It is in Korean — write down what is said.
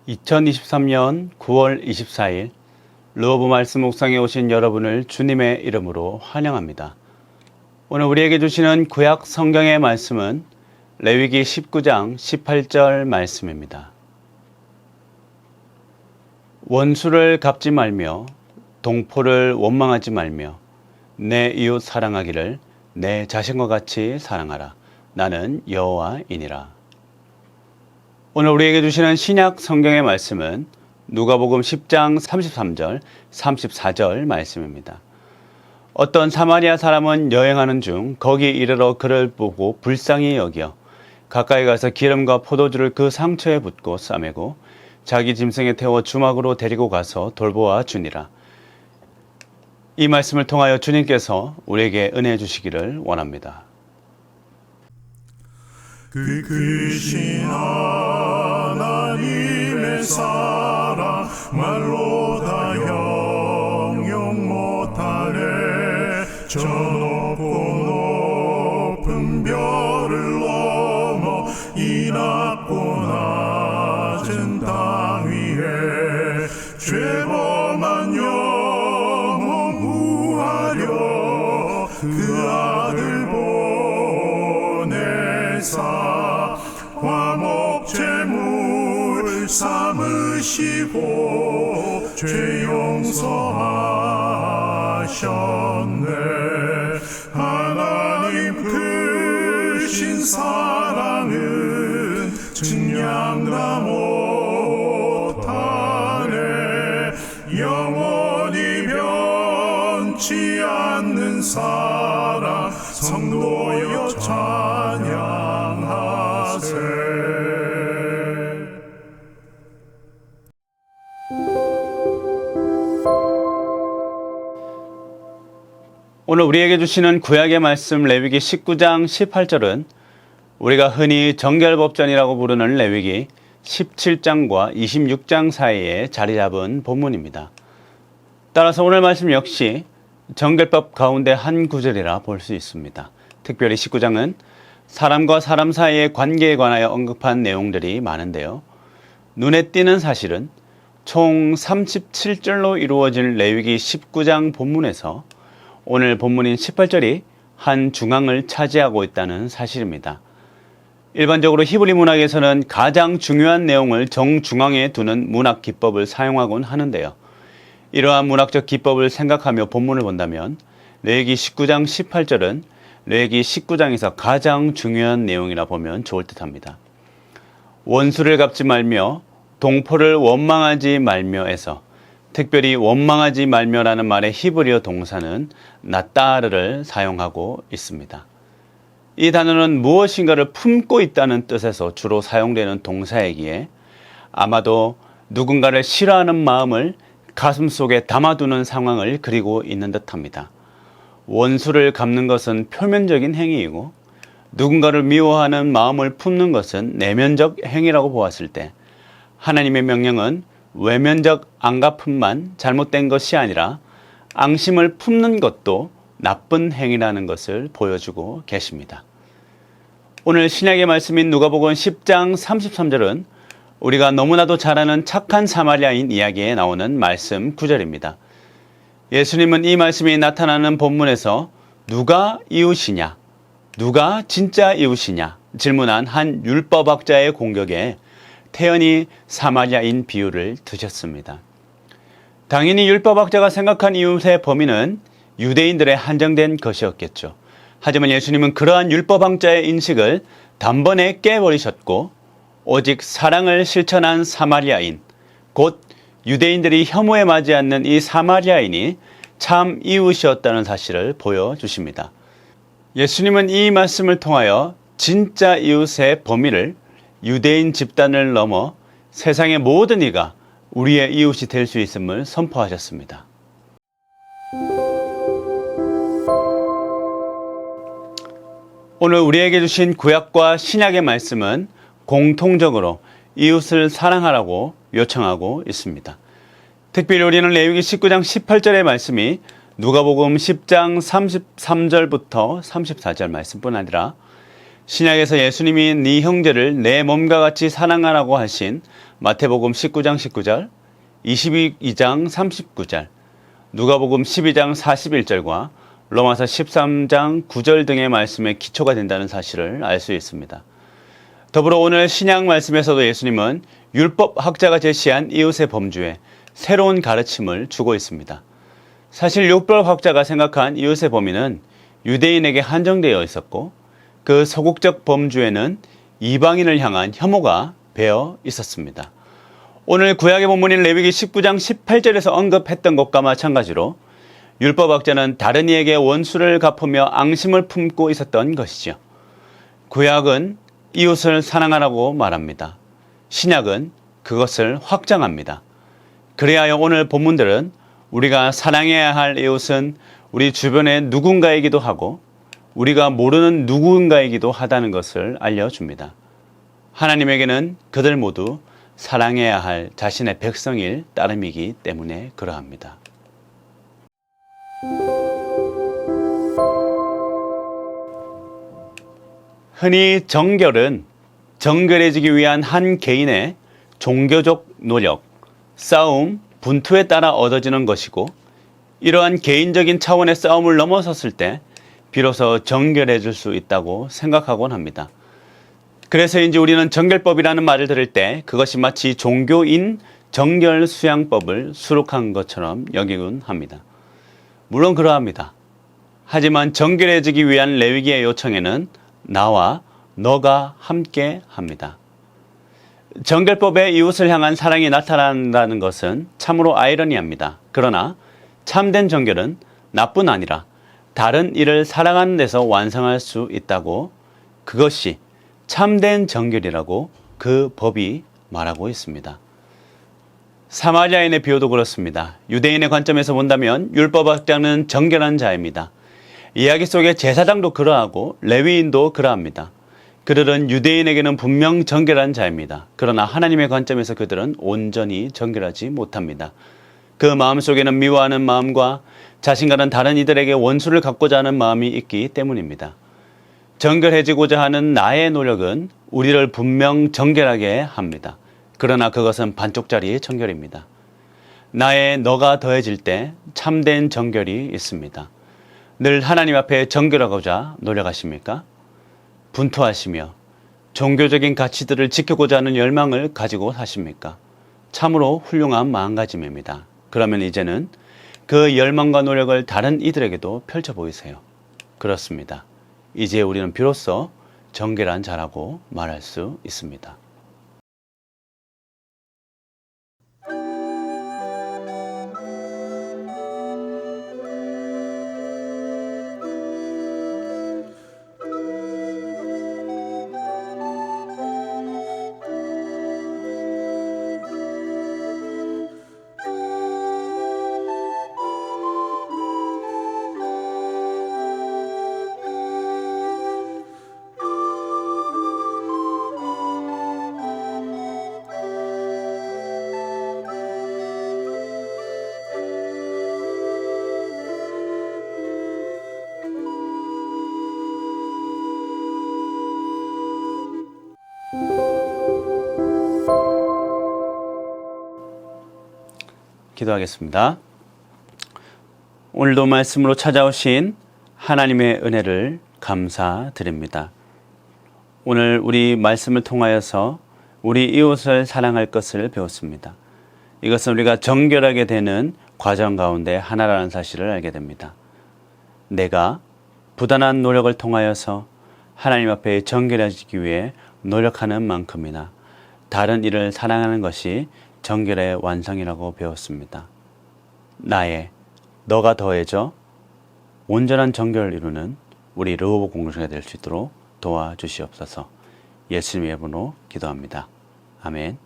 (2023년 9월 24일) 르호브 말씀 묵상에 오신 여러분을 주님의 이름으로 환영합니다. 오늘 우리에게 주시는 구약 성경의 말씀은 레위기 19장 18절 말씀입니다. 원수를 갚지 말며 동포를 원망하지 말며 내 이웃 사랑하기를 내 자신과 같이 사랑하라. 나는 여호와이니라. 오늘 우리에게 주시는 신약 성경의 말씀은 누가복음 10장 33절, 34절 말씀입니다. 어떤 사마리아 사람은 여행하는 중 거기 이르러 그를 보고 불쌍히 여겨 가까이 가서 기름과 포도주를 그 상처에 붓고 싸매고 자기 짐승에 태워 주막으로 데리고 가서 돌보아 주니라. 이 말씀을 통하여 주님께서 우리에게 은혜 주시기를 원합니다. 그 크신 하나님의 사랑 말로 다 형용 못하네. 저 높고 높은 별을 넘어 이 낮고 낮은 땅 위에 죄범한 영혼 구하려 그 아들 보내사 화목제물 삼으시고 죄 용서하셨네. 하나님 크신 사랑은 증량다 못하네. 영원히 변치 않는 사랑 성도여 찬양하세. 오늘 우리에게 주시는 구약의 말씀 레위기 19장 18절은 우리가 흔히 정결법전이라고 부르는 레위기 17장과 26장 사이에 자리 잡은 본문입니다. 따라서 오늘 말씀 역시 정결법 가운데 한 구절이라 볼 수 있습니다. 특별히 19장은 사람과 사람 사이의 관계에 관하여 언급한 내용들이 많은데요. 눈에 띄는 사실은 총 37절로 이루어진 레위기 19장 본문에서 오늘 본문인 18절이 한 중앙을 차지하고 있다는 사실입니다. 일반적으로 히브리 문학에서는 가장 중요한 내용을 정중앙에 두는 문학 기법을 사용하곤 하는데요. 이러한 문학적 기법을 생각하며 본문을 본다면 레위기 19장 18절은 레위기 19장에서 가장 중요한 내용이라 보면 좋을 듯합니다. 원수를 갚지 말며 동포를 원망하지 말며에서 특별히 원망하지 말며라는 말의 히브리어 동사는 나따르를 사용하고 있습니다. 이 단어는 무엇인가를 품고 있다는 뜻에서 주로 사용되는 동사이기에 아마도 누군가를 싫어하는 마음을 가슴속에 담아두는 상황을 그리고 있는 듯합니다. 원수를 갚는 것은 표면적인 행위이고 누군가를 미워하는 마음을 품는 것은 내면적 행위라고 보았을 때 하나님의 명령은 외면적 안갚음만 잘못된 것이 아니라 앙심을 품는 것도 나쁜 행위라는 것을 보여주고 계십니다. 오늘 신약의 말씀인 누가복음 10장 33절은 우리가 너무나도 잘 아는 착한 사마리아인 이야기에 나오는 말씀 구절입니다. 예수님은 이 말씀이 나타나는 본문에서 누가 이웃이냐, 누가 진짜 이웃이냐 질문한 한 율법학자의 공격에 태연히 사마리아인 비유를 드셨습니다. 당연히 율법학자가 생각한 이웃의 범위는 유대인들의 한정된 것이었겠죠. 하지만 예수님은 그러한 율법학자의 인식을 단번에 깨버리셨고 오직 사랑을 실천한 사마리아인, 곧 유대인들이 혐오에 맞지 않는 이 사마리아인이 참 이웃이었다는 사실을 보여주십니다. 예수님은 이 말씀을 통하여 진짜 이웃의 범위를 유대인 집단을 넘어 세상의 모든 이가 우리의 이웃이 될 수 있음을 선포하셨습니다. 오늘 우리에게 주신 구약과 신약의 말씀은 공통적으로 이웃을 사랑하라고 요청하고 있습니다. 특별히 우리는 레위기 19장 18절의 말씀이 누가복음 10장 33절부터 34절 말씀뿐 아니라 신약에서 예수님이 네 형제를 내 몸과 같이 사랑하라고 하신 마태복음 19장 19절, 22장 39절, 누가복음 12장 41절과 로마서 13장 9절 등의 말씀의 기초가 된다는 사실을 알 수 있습니다. 더불어 오늘 신약 말씀에서도 예수님은 율법학자가 제시한 이웃의 범주에 새로운 가르침을 주고 있습니다. 사실 율법학자가 생각한 이웃의 범위는 유대인에게 한정되어 있었고 그 소극적 범주에는 이방인을 향한 혐오가 배어 있었습니다. 오늘 구약의 본문인 레위기 19장 18절에서 언급했던 것과 마찬가지로 율법학자는 다른 이에게 원수를 갚으며 앙심을 품고 있었던 것이죠. 구약은 이웃을 사랑하라고 말합니다. 신약은 그것을 확장합니다. 그리하여 오늘 본문들은 우리가 사랑해야 할 이웃은 우리 주변의 누군가이기도 하고 우리가 모르는 누군가이기도 하다는 것을 알려줍니다. 하나님에게는 그들 모두 사랑해야 할 자신의 백성일 따름이기 때문에 그러합니다. 흔히 정결은 정결해지기 위한 한 개인의 종교적 노력, 싸움, 분투에 따라 얻어지는 것이고 이러한 개인적인 차원의 싸움을 넘어섰을 때 비로소 정결해질 수 있다고 생각하곤 합니다. 그래서인지 우리는 정결법이라는 말을 들을 때 그것이 마치 종교인 정결수양법을 수록한 것처럼 여기곤 합니다. 물론 그러합니다. 하지만 정결해지기 위한 레위기의 요청에는 나와 너가 함께 합니다. 정결법에 이웃을 향한 사랑이 나타난다는 것은 참으로 아이러니합니다. 그러나 참된 정결은 나뿐 아니라 다른 이를 사랑하는 데서 완성할 수 있다고 그것이 참된 정결이라고 그 법이 말하고 있습니다. 사마리아인의 비유도 그렇습니다. 유대인의 관점에서 본다면 율법학자는 정결한 자입니다. 이야기 속의 제사장도 그러하고 레위인도 그러합니다. 그들은 유대인에게는 분명 정결한 자입니다. 그러나 하나님의 관점에서 그들은 온전히 정결하지 못합니다. 그 마음속에는 미워하는 마음과 자신과는 다른 이들에게 원수를 갚고자 하는 마음이 있기 때문입니다. 정결해지고자 하는 나의 노력은 우리를 분명 정결하게 합니다. 그러나 그것은 반쪽짜리의 정결입니다. 나의 너가 더해질 때 참된 정결이 있습니다. 늘 하나님 앞에 정결하고자 노력하십니까? 분투하시며 종교적인 가치들을 지키고자 하는 열망을 가지고 사십니까? 참으로 훌륭한 마음가짐입니다. 그러면 이제는 그 열망과 노력을 다른 이들에게도 펼쳐 보이세요. 그렇습니다. 이제 우리는 비로소 정결한 자라고 말할 수 있습니다. 기도하겠습니다. 오늘도 말씀으로 찾아오신 하나님의 은혜를 감사드립니다. 오늘 우리 말씀을 통하여서 우리 이웃을 사랑할 것을 배웠습니다. 이것은 우리가 정결하게 되는 과정 가운데 하나라는 사실을 알게 됩니다. 내가 부단한 노력을 통하여서 하나님 앞에 정결해지기 위해 노력하는 만큼이나 다른 이를 사랑하는 것이 정결의 완성이라고 배웠습니다. 나의 너가 더해져 온전한 정결을 이루는 우리 르호보 공동체가 될 수 있도록 도와주시옵소서. 예수님의 이름으로 기도합니다. 아멘.